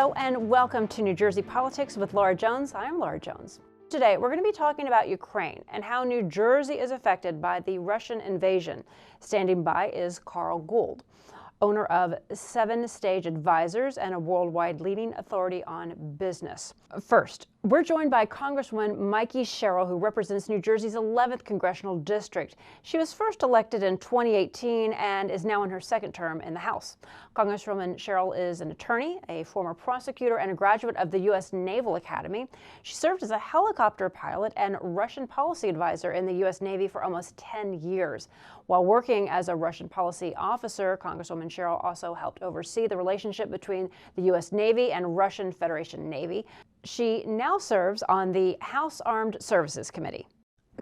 Hello and welcome to New Jersey Politics with Laura Jones. I'm Laura Jones. Today we're going to be talking about Ukraine and how New Jersey is affected by the Russian invasion. Standing by is Carl Gould, owner of 7 Stage Advisors and a worldwide leading authority on business. First, we're joined by Congresswoman Mikie Sherrill, who represents New Jersey's 11th congressional district. She was first elected in 2018 and is now in her second term in the House. Congresswoman Sherrill is an attorney, a former prosecutor, and a graduate of the U.S. Naval Academy. She served as a helicopter pilot and Russian policy advisor in the U.S. Navy for almost 10 years. While working as a Russian policy officer, Congresswoman Sherrill also helped oversee the relationship between the U.S. Navy and Russian Federation Navy. She now serves on the House Armed Services Committee.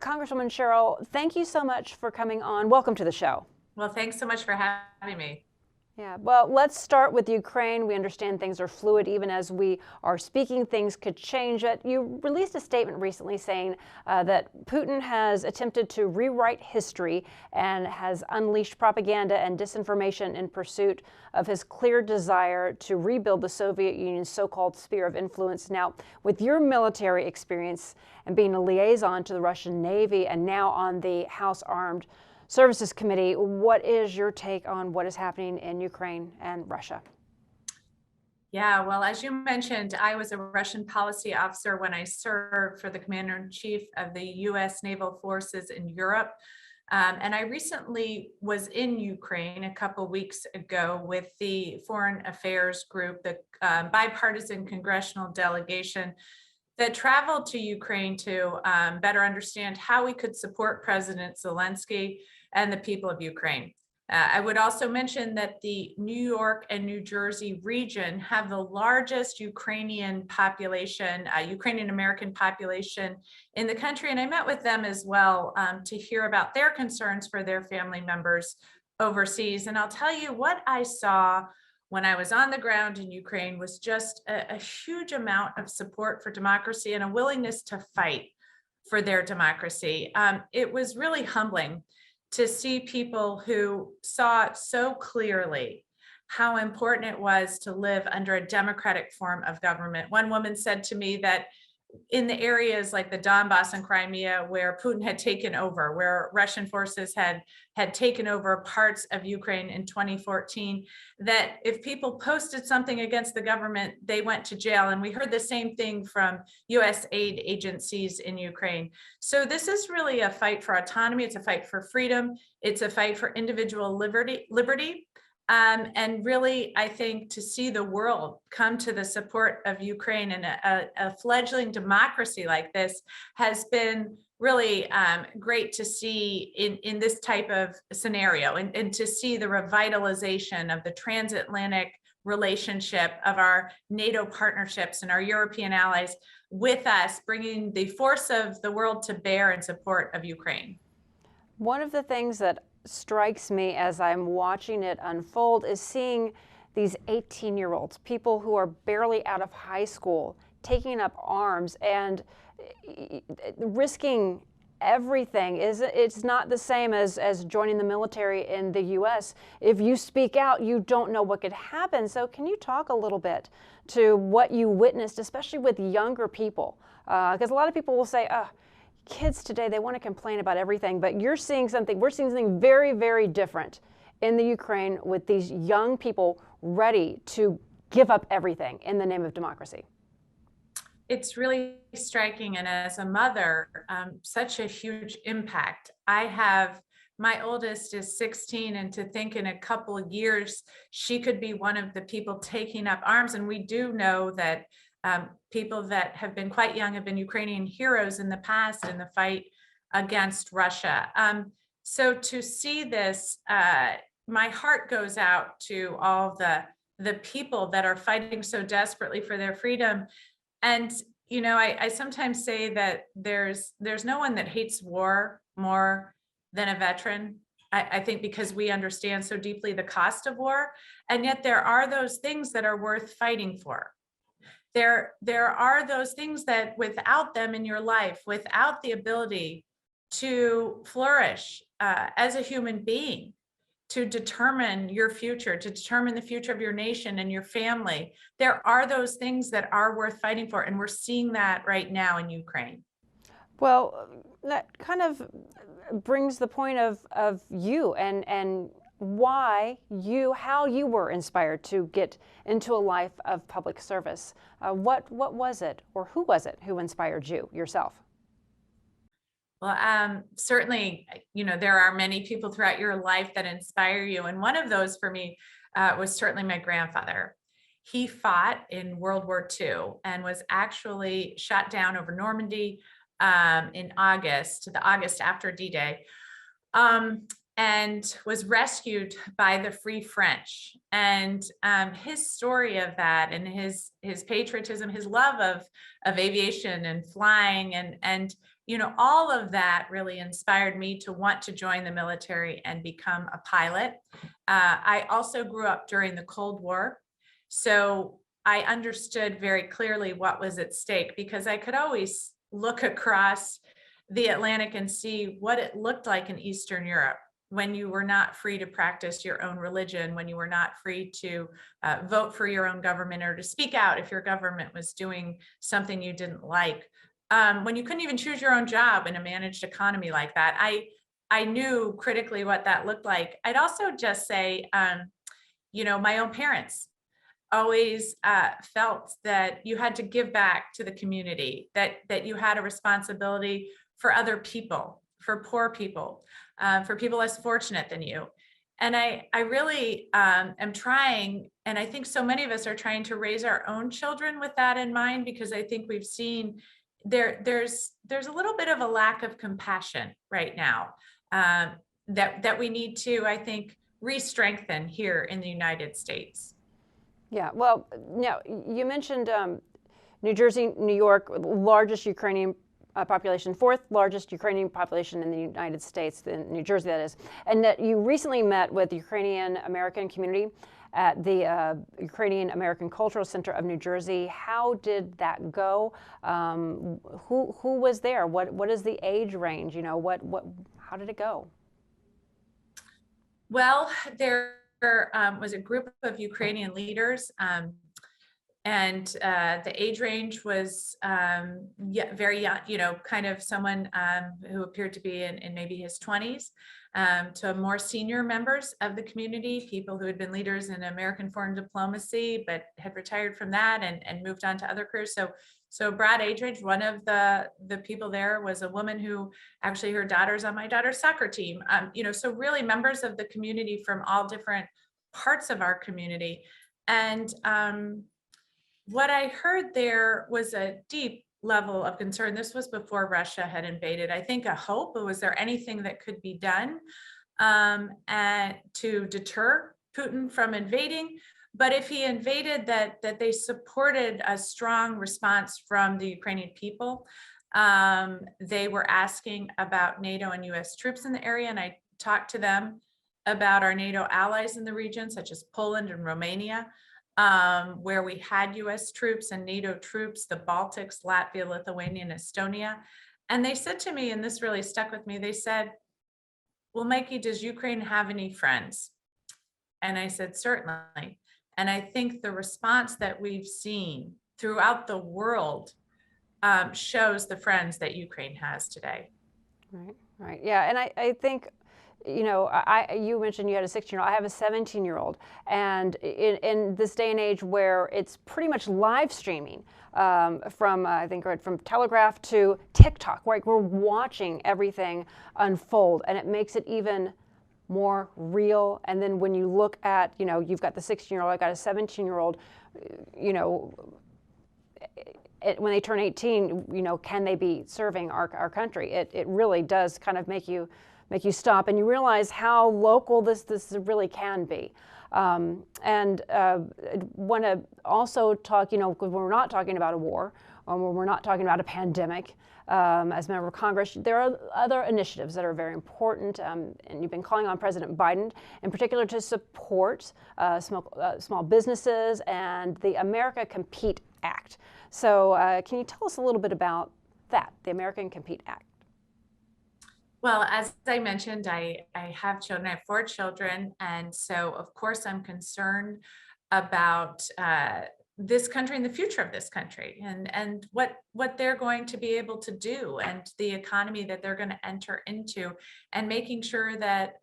Congresswoman Sherrill, thank you so much for coming on. Welcome to the show. Well, thanks so much for having me. Yeah, well, let's start with Ukraine. We understand things are fluid. Even as we are speaking, things could change. You released a statement recently saying that Putin has attempted to rewrite history and has unleashed propaganda and disinformation in pursuit of his clear desire to rebuild the Soviet Union's so-called sphere of influence. Now, with your military experience and being a liaison to the Russian Navy and now on the House Armed Services Committee, what is your take on what is happening in Ukraine and Russia? Yeah, well, as you mentioned, I was a Russian policy officer when I served for the Commander-in-Chief of the U.S. Naval Forces in Europe. And I recently was in Ukraine a couple weeks ago with the Foreign Affairs Group, the bipartisan congressional delegation that traveled to Ukraine to better understand how we could support President Zelensky and the people of Ukraine. I would also mention that the New York and New Jersey region have the largest Ukrainian population, Ukrainian American population in the country. And I met with them as well to hear about their concerns for their family members overseas. And I'll tell you what I saw when I was on the ground in Ukraine was just a huge amount of support for democracy and a willingness to fight for their democracy. It was really humbling to see people who saw so clearly how important it was to live under a democratic form of government. One woman said to me that in the areas like the Donbass and Crimea, where Putin had taken over, where Russian forces had taken over parts of Ukraine in 2014, that if people posted something against the government, they went to jail. And we heard the same thing from US aid agencies in Ukraine. So this is really a fight for autonomy. It's a fight for freedom. It's a fight for individual liberty. And really, I think to see the world come to the support of Ukraine and a fledgling democracy like this has been really great to see in this type of scenario, and to see the revitalization of the transatlantic relationship of our NATO partnerships and our European allies with us, bringing the force of the world to bear in support of Ukraine. One of the things that strikes me as I'm watching it unfold is seeing these 18-year-olds, people who are barely out of high school, taking up arms and risking everything. It's not the same as joining the military in the U.S. If you speak out, you don't know what could happen. So can you talk a little bit to what you witnessed, especially with younger people? Because a lot of people will say, kids today, they want to complain about everything, but we're seeing something very, very different in the Ukraine with these young people ready to give up everything in the name of democracy. It's really striking. And as a mother, such a huge impact. My oldest is 16, and to think in a couple of years, she could be one of the people taking up arms. And we do know that people that have been quite young have been Ukrainian heroes in the past in the fight against Russia. So to see this, my heart goes out to all the people that are fighting so desperately for their freedom. And, you know, I sometimes say that there's no one that hates war more than a veteran. I think because we understand so deeply the cost of war, and yet there are those things that are worth fighting for. There are those things that without them in your life, without the ability to flourish as a human being, to determine your future, to determine the future of your nation and your family. There are those things that are worth fighting for, and we're seeing that right now in Ukraine. Well, that kind of brings the point of you and why you, how you were inspired to get into a life of public service. What was it, or who was it who inspired you yourself? Well, certainly, there are many people throughout your life that inspire you. And one of those for me was certainly my grandfather. He fought in World War II and was actually shot down over Normandy in August, the August after D-Day, and was rescued by the Free French. And his story of that, and his patriotism, his love of aviation and flying, and all of that really inspired me to want to join the military and become a pilot. I also grew up during the Cold War, so I understood very clearly what was at stake, because I could always look across the Atlantic and see what it looked like in Eastern Europe, when you were not free to practice your own religion, when you were not free to vote for your own government, or to speak out if your government was doing something you didn't like. When you couldn't even choose your own job in a managed economy like that. I knew critically what that looked like. I'd also just say, my own parents always felt that you had to give back to the community, that you had a responsibility for other people, for poor people, for people less fortunate than you. And I really am trying, and I think so many of us are trying to raise our own children with that in mind, because I think we've seen there's a little bit of a lack of compassion right now that we need to, I think, re-strengthen here in the United States. Yeah, well, now you mentioned New Jersey, New York, largest Ukrainian population, fourth largest Ukrainian population in the United States, in New Jersey that is, and that you recently met with the Ukrainian American community at the Ukrainian American Cultural Center of New Jersey. How did that go? Who was there? What is the age range? How did it go? Well, there was a group of Ukrainian leaders, and the age range was very young, kind of someone who appeared to be in maybe his 20s, to more senior members of the community, people who had been leaders in American foreign diplomacy but had retired from that and moved on to other careers. So broad age range. One of the people there was a woman who actually, her daughter's on my daughter's soccer team. So really members of the community from all different parts of our community. And what I heard there was a deep level of concern. This was before Russia had invaded. I think a hope, was there anything that could be done and to deter Putin from invading? But if he invaded, that they supported a strong response from the Ukrainian people. They were asking about NATO and US troops in the area, and I talked to them about our NATO allies in the region, such as Poland and Romania, where we had US troops and NATO troops, the Baltics, Latvia, Lithuania, and Estonia. And they said to me, and this really stuck with me, they said, well, Mikie, does Ukraine have any friends? And I said, certainly. And I think the response that we've seen throughout the world shows the friends that Ukraine has today. Right. Yeah, and I think, you mentioned you had a 16-year-old. I have a 17-year-old, and in this day and age where it's pretty much live streaming from Telegraph to TikTok, right? We're watching everything unfold, and it makes it even more real. And then when you look at, you've got the 16-year-old, I got a 17-year-old, when they turn 18, can they be serving our country? It really does kind of make you stop, and you realize how local this really can be. And want to also talk, when we're not talking about a war, or when we're not talking about a pandemic, as a member of Congress, there are other initiatives that are very important, and you've been calling on President Biden in particular to support small businesses and the America Compete Act. So can you tell us a little bit about that, the American Compete Act? Well, as I mentioned, I have children. I have 4 children. And so, of course, I'm concerned about this country and the future of this country and what they're going to be able to do and the economy that they're going to enter into and making sure that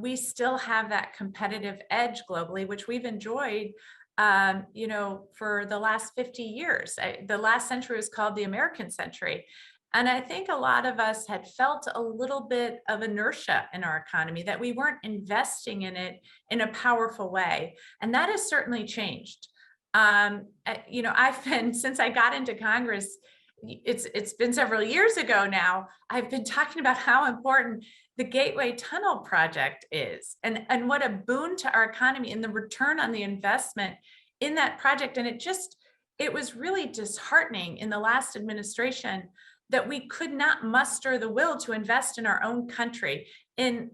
we still have that competitive edge globally, which we've enjoyed for the last 50 years. The last century was called the American century. And I think a lot of us had felt a little bit of inertia in our economy, that we weren't investing in it in a powerful way. And that has certainly changed. I've been, since I got into Congress, it's been several years ago now, I've been talking about how important the Gateway Tunnel project is and what a boon to our economy and the return on the investment in that project. And it was really disheartening in the last administration that we could not muster the will to invest in our own country in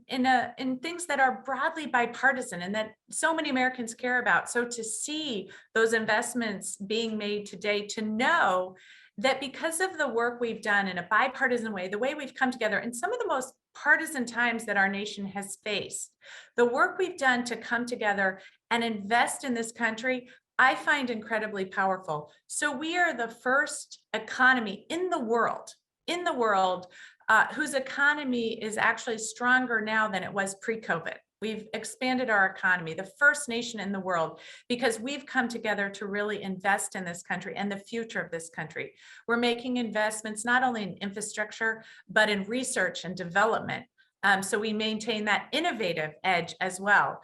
things that are broadly bipartisan and that so many Americans care about. So to see those investments being made today, to know that because of the work we've done in a bipartisan way, the way we've come together in some of the most partisan times that our nation has faced, the work we've done to come together and invest in this country, I find incredibly powerful. So we are the first economy in the world, whose economy is actually stronger now than it was pre-COVID. We've expanded our economy, the first nation in the world, because we've come together to really invest in this country and the future of this country. We're making investments not only in infrastructure, but in research and development. So we maintain that innovative edge as well.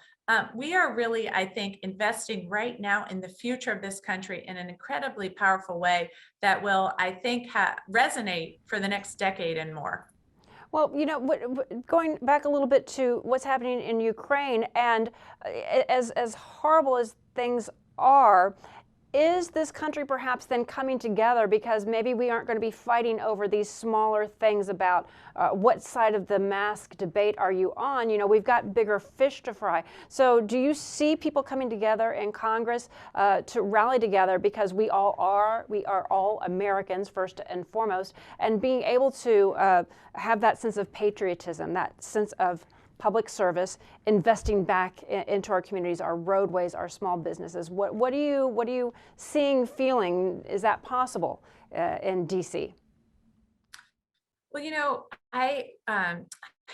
We are really, I think, investing right now in the future of this country in an incredibly powerful way that will, I think, resonate for the next decade and more. Well, going back a little bit to what's happening in Ukraine, and as horrible as things are, is this country perhaps then coming together because maybe we aren't going to be fighting over these smaller things about what side of the mask debate are you on? We've got bigger fish to fry. So do you see people coming together in Congress to rally together because we are all Americans first and foremost, and being able to have that sense of patriotism, that sense of public service, investing back into our communities, our roadways, our small businesses? What are you seeing, feeling? Is that possible in DC? Well, I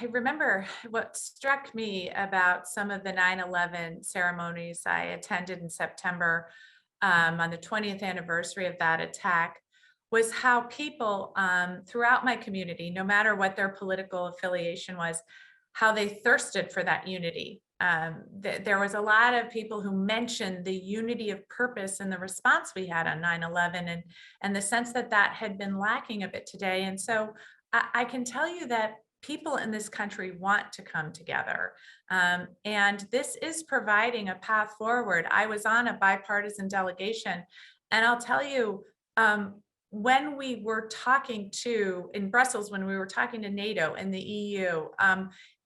remember what struck me about some of the 9/11 ceremonies I attended in September, on the 20th anniversary of that attack, was how people throughout my community, no matter what their political affiliation was, how they thirsted for that unity. There was a lot of people who mentioned the unity of purpose and the response we had on 9/11 and the sense that that had been lacking a bit today. And so I can tell you that people in this country want to come together. And this is providing a path forward. I was on a bipartisan delegation, and I'll tell you, when we were talking in Brussels, when we were talking to NATO and the EU,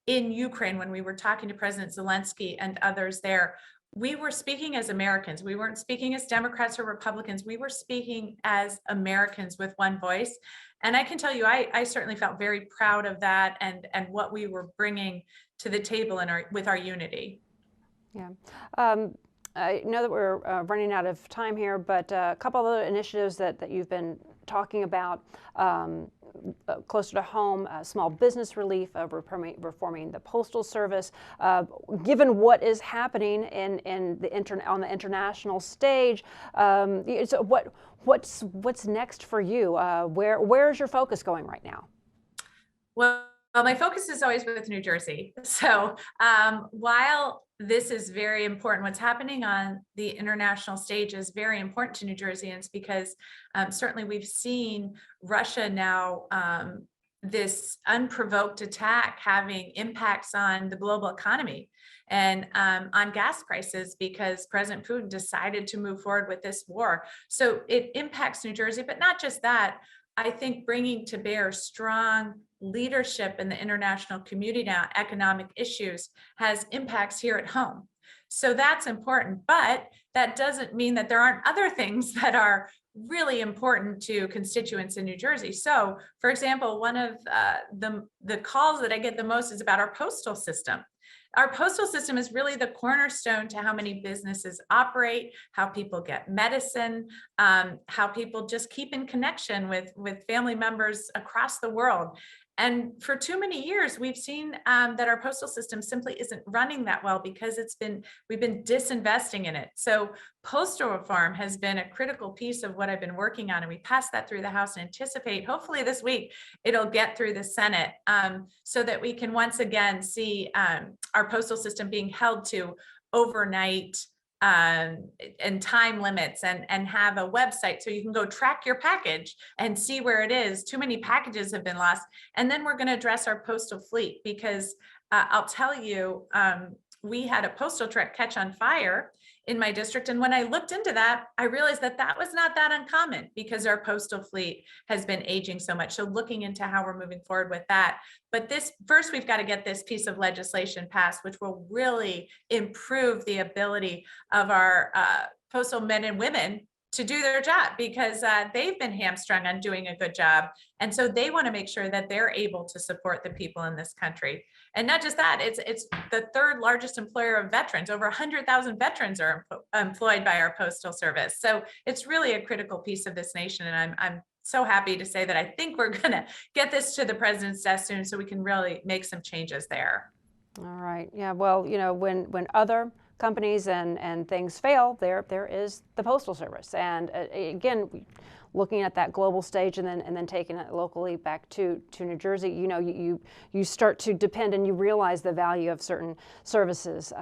in Ukraine, when we were talking to President Zelensky and others there, we were speaking as Americans. We weren't speaking as Democrats or Republicans. We were speaking as Americans with one voice. And I can tell you, I certainly felt very proud of that and what we were bringing to the table with our unity. Yeah. I know that we're running out of time here, but a couple of other initiatives that you've been talking about closer to home, small business relief, reforming the Postal Service. Given what is happening on the international stage, so what's next for you? Where is your focus going right now? Well, my focus is always with New Jersey. So while this is very important, what's happening on the international stage is very important to New Jerseyans because certainly we've seen Russia now, this unprovoked attack having impacts on the global economy and on gas prices because President Putin decided to move forward with this war. So it impacts New Jersey, but not just that. I think bringing to bear strong leadership in the international community now, economic issues, has impacts here at home. So that's important, but that doesn't mean that there aren't other things that are really important to constituents in New Jersey. So, for example, one of the calls that I get the most is about our postal system. Our postal system is really the cornerstone to how many businesses operate, how people get medicine, how people just keep in connection with family members across the world. And for too many years, we've seen that our postal system simply isn't running that well because we've been disinvesting in it. So postal reform has been a critical piece of what I've been working on, and we passed that through the House and anticipate hopefully this week it'll get through the Senate, so that we can once again see our postal system being held to overnight and time limits, and have a website so you can go track your package and see where it is. Too many packages have been lost. And then we're going to address our postal fleet, because I'll tell you, we had a postal truck catch on fire in my district. And when I looked into that, I realized that that was not that uncommon because our postal fleet has been aging so much. So looking into how we're moving forward with that. But first, we've got to get this piece of legislation passed, which will really improve the ability of our postal men and women to do their job, because they've been hamstrung on doing a good job. And so they want to make sure that they're able to support the people in this country. And not just that, it's the third largest employer of veterans. Over 100,000 veterans are employed by our postal service. So it's really a critical piece of this nation. And I'm so happy to say that I think we're going to get this to the president's desk soon so we can really make some changes there. All right. Yeah. Well, when other companies and things fail, there is the Postal Service. And again, looking at that global stage and then taking it locally back to New Jersey, you start to depend and you realize the value of certain services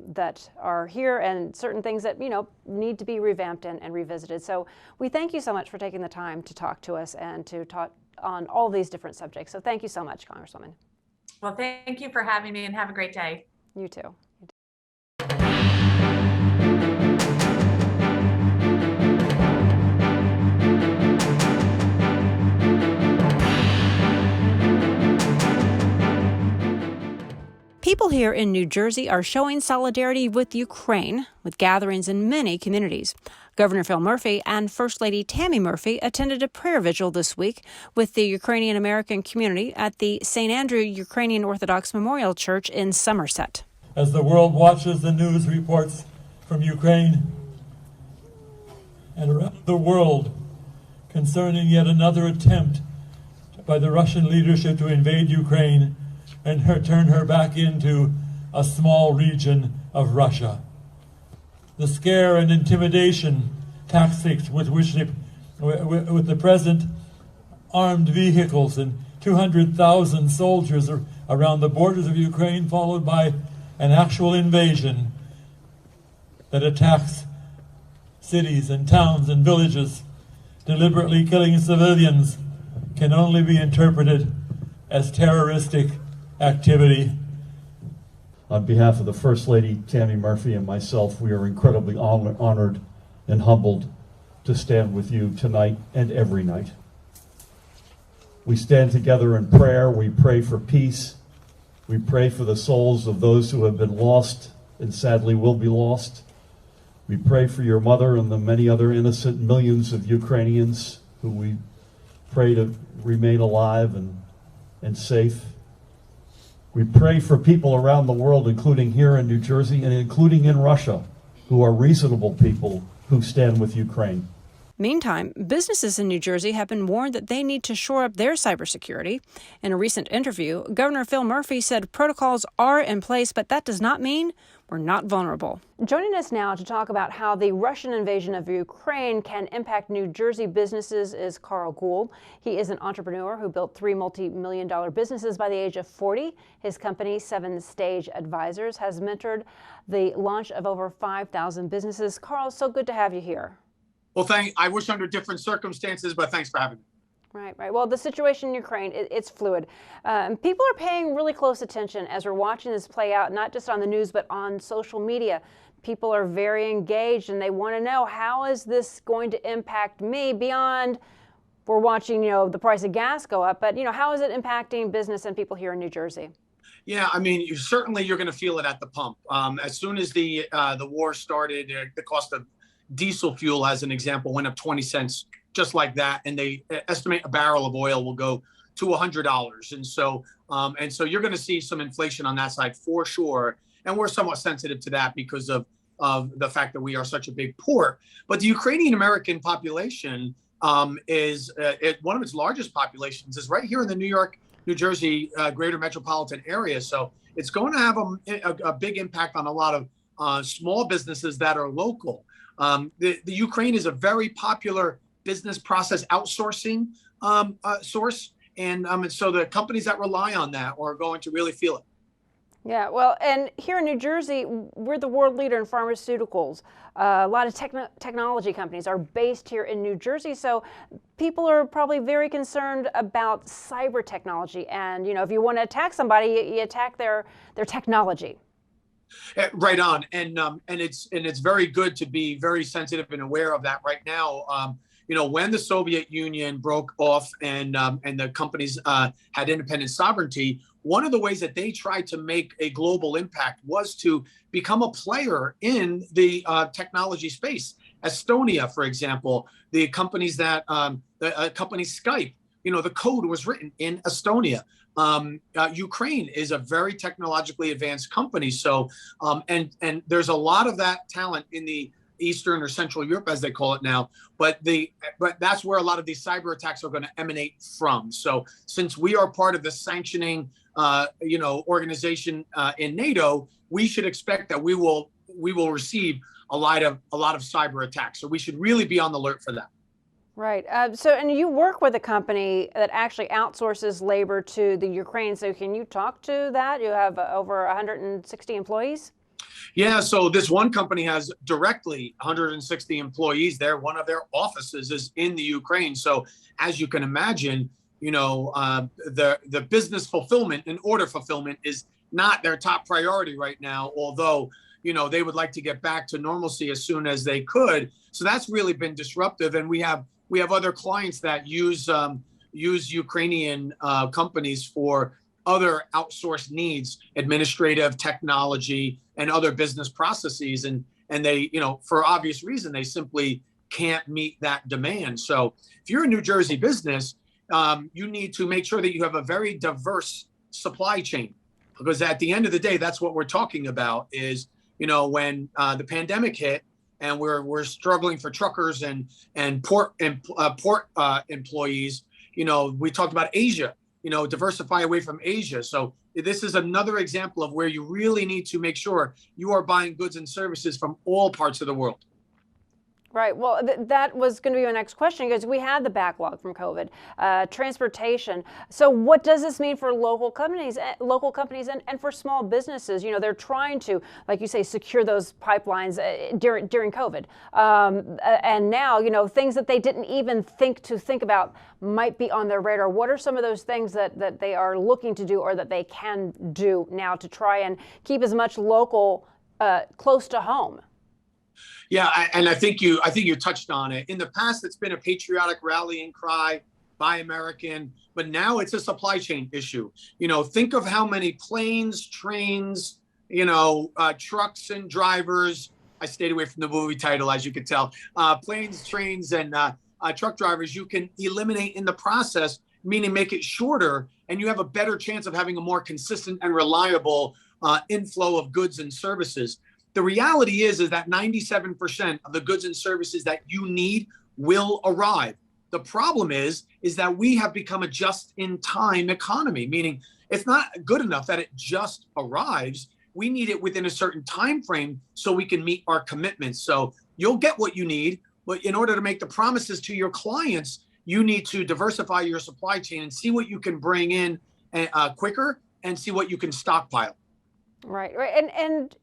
that are here and certain things that need to be revamped and revisited. So we thank you so much for taking the time to talk to us and to talk on all these different subjects. So thank you so much, Congresswoman. Well, thank you for having me, and have a great day. You too. People here in New Jersey are showing solidarity with Ukraine, with gatherings in many communities. Governor Phil Murphy and First Lady Tammy Murphy attended a prayer vigil this week with the Ukrainian American community at the St. Andrew Ukrainian Orthodox Memorial Church in Somerset. As the world watches the news reports from Ukraine and around the world concerning yet another attempt by the Russian leadership to invade Ukraine and turn her back into a small region of Russia. The scare and intimidation tactics with the present armed vehicles and 200,000 soldiers around the borders of Ukraine, followed by an actual invasion that attacks cities and towns and villages, deliberately killing civilians, can only be interpreted as terroristic activity. On behalf of the First Lady, Tammy Murphy, and myself, we are incredibly honored and humbled to stand with you tonight and every night. We stand together in prayer. We pray for peace. We pray for the souls of those who have been lost and sadly will be lost. We pray for your mother and the many other innocent millions of Ukrainians who we pray to remain alive and safe. We pray for people around the world, including here in New Jersey and including in Russia, who are reasonable people who stand with Ukraine. Meantime, businesses in New Jersey have been warned that they need to shore up their cybersecurity. In a recent interview, Governor Phil Murphy said protocols are in place, but that does not mean we're not vulnerable. Joining us now to talk about how the Russian invasion of Ukraine can impact New Jersey businesses is Carl Gould. He is an entrepreneur who built 3 multi-million-dollar businesses by the age of 40. His company, 7 Stage Advisors, has mentored the launch of over 5,000 businesses. Carl, so good to have you here. Well, I wish under different circumstances, but thanks for having me. Right. Well, the situation in Ukraine, it's fluid. People are paying really close attention as we're watching this play out, not just on the news, but on social media. People are very engaged and they want to know, how is this going to impact me beyond we're watching, the price of gas go up, but, how is it impacting business and people here in New Jersey? Yeah, I mean, you're going to feel it at the pump. As soon as the war started, the cost of diesel fuel, as an example, went up 20 cents just like that. And they estimate a barrel of oil will go to $100. And so you're going to see some inflation on that side for sure. And we're somewhat sensitive to that because of the fact that we are such a big port. But the Ukrainian American population is one of its largest populations is right here in the New York, New Jersey greater metropolitan area. So it's going to have a big impact on a lot of small businesses that are local. The Ukraine is a very popular business process outsourcing source. And so the companies that rely on that are going to really feel it. Yeah, well, and here in New Jersey, we're the world leader in pharmaceuticals. A lot of technology companies are based here in New Jersey, so people are probably very concerned about cyber technology. And, if you want to attack somebody, you attack their technology. Right on. And it's very good to be very sensitive and aware of that right now. When the Soviet Union broke off and the companies had independent sovereignty, one of the ways that they tried to make a global impact was to become a player in the technology space. Estonia, for example, the companies that the company Skype, the code was written in Estonia. Ukraine is a very technologically advanced company. So and there's a lot of that talent in the Eastern or Central Europe, as they call it now, but that's where a lot of these cyber attacks are going to emanate from. So since we are part of the sanctioning, organization in NATO, we should expect that we will receive a lot of cyber attacks. So we should really be on the alert for that. Right. And you work with a company that actually outsources labor to the Ukraine. So can you talk to that? You have over 160 employees. Yeah, so this one company has directly 160 employees there. One of their offices is in the Ukraine. So as you can imagine, the business fulfillment and order fulfillment is not their top priority right now, although, they would like to get back to normalcy as soon as they could. So that's really been disruptive. And we have other clients that use Ukrainian companies for other outsourced needs, administrative, technology, and other business processes. And they, for obvious reason, they simply can't meet that demand. So if you're a New Jersey business, you need to make sure that you have a very diverse supply chain, because at the end of the day, that's what we're talking about is, when the pandemic hit and we're struggling for truckers and port employees, we talked about Asia. Diversify away from Asia. So this is another example of where you really need to make sure you are buying goods and services from all parts of the world. Right. Well, that was going to be my next question, because we had the backlog from COVID, transportation. So what does this mean for local companies and for small businesses? They're trying to, like you say, secure those pipelines during COVID. And now, things that they didn't even think about might be on their radar. What are some of those things that they are looking to do or that they can do now to try and keep as much local close to home? Yeah, and I think you touched on it. In the past, it's been a patriotic rallying cry, Buy American, but now it's a supply chain issue. Think of how many planes, trains, trucks and drivers. I stayed away from the movie title, as you could tell. Planes, trains, and truck drivers you can eliminate in the process, meaning make it shorter, and you have a better chance of having a more consistent and reliable inflow of goods and services. The reality is that 97% of the goods and services that you need will arrive. The problem is that we have become a just-in-time economy, meaning it's not good enough that it just arrives. We need it within a certain time frame so we can meet our commitments. So you'll get what you need, but in order to make the promises to your clients, you need to diversify your supply chain and see what you can bring in quicker and see what you can stockpile. Right. And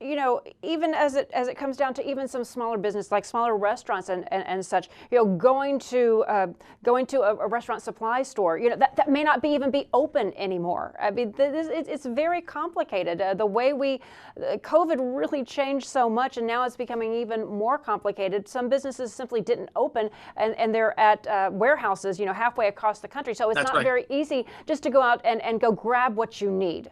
even as it comes down to even some smaller business, like smaller restaurants and such, going to a restaurant supply store, that may not even be open anymore. I mean, it's very complicated. The way COVID really changed so much, and now it's becoming even more complicated. Some businesses simply didn't open, and they're at warehouses, halfway across the country. So it's That's not right. very easy just to go out and go grab what you need.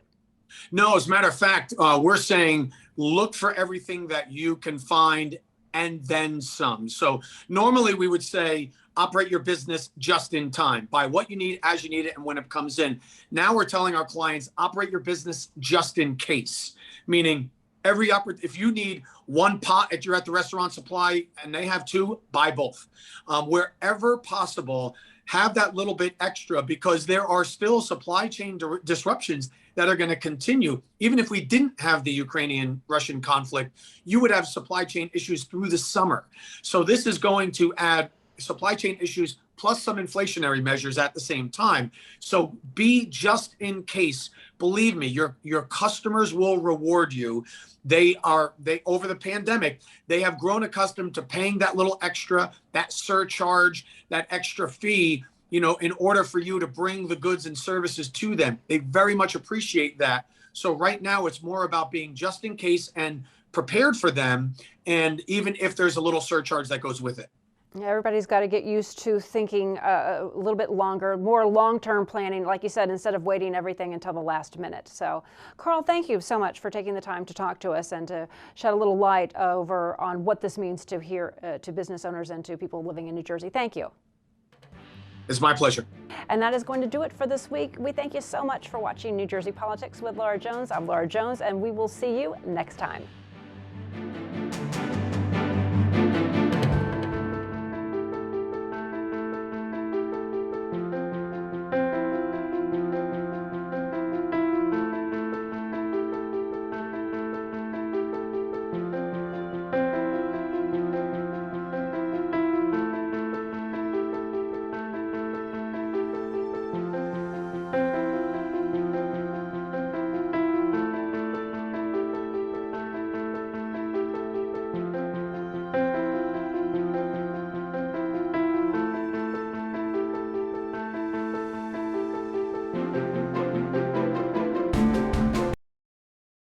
No, as a matter of fact, we're saying look for everything that you can find and then some. So normally we would say operate your business just in time, buy what you need as you need it and when it comes in. Now we're telling our clients operate your business just in case, meaning if you need one pot you're at the restaurant supply and they have two, buy both. Wherever possible, have that little bit extra, because there are still supply chain disruptions that are going to continue. Even if we didn't have the Ukrainian-Russian conflict, you would have supply chain issues through the summer. So this is going to add supply chain issues plus some inflationary measures at the same time. So be just in case. Believe me, your customers will reward you. They over the pandemic, they have grown accustomed to paying that little extra, that surcharge, that extra fee, in order for you to bring the goods and services to them. They very much appreciate that. So right now it's more about being just in case and prepared for them. And even if there's a little surcharge that goes with it. Everybody's got to get used to thinking a little bit longer, more long-term planning, like you said, instead of waiting everything until the last minute. So, Carl, thank you so much for taking the time to talk to us and to shed a little light over on what this means to business owners and to people living in New Jersey. Thank you. It's my pleasure. And that is going to do it for this week. We thank you so much for watching New Jersey Politics with Laura Jones. I'm Laura Jones, and we will see you next time.